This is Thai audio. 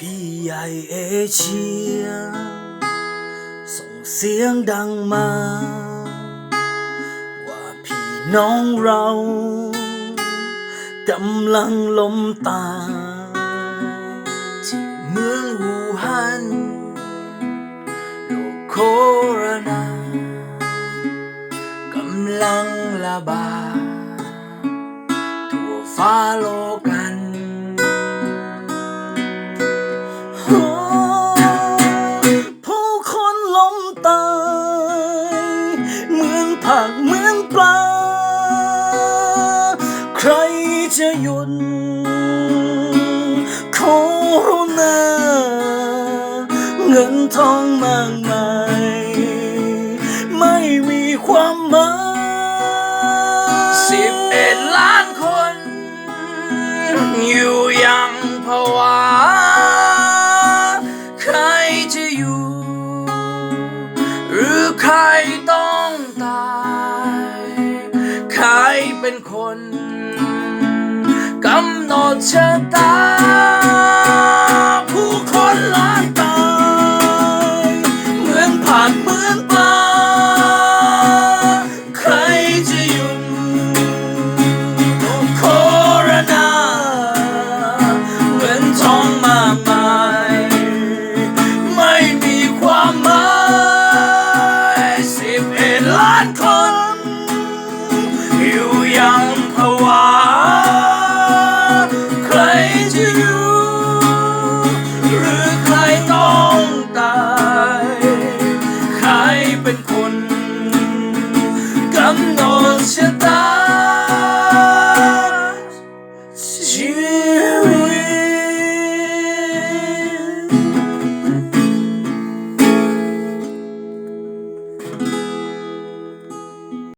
พี่ใหญ่เอเชียส่งเสียงดังมาว่าพี่น้องเรากำลังล้มตายที่เมืองวูฮันโรคโคโรนากำลังระบาดทั่วฟ้าโลกันผู้คนล้มตายเหมือนผักเหมือนปลาใครจะหยุดโคโรนาเงินทองมากมายไม่มีความหมาย11 ล้านคนอยู่อย่างภาวะใครจะอยู่หรือใครต้องตายใครเป็นคนกำหนดชะตาผู้คนล้านตายเหมือนผักเหมือนปลาใครจะหยุดโคโรนาเงินทองมากมายไม่มีความหมาย11 ล้านคนอยู่อย่างภาวะใครจะอยู่หรือใครต้องตายใครเป็นคน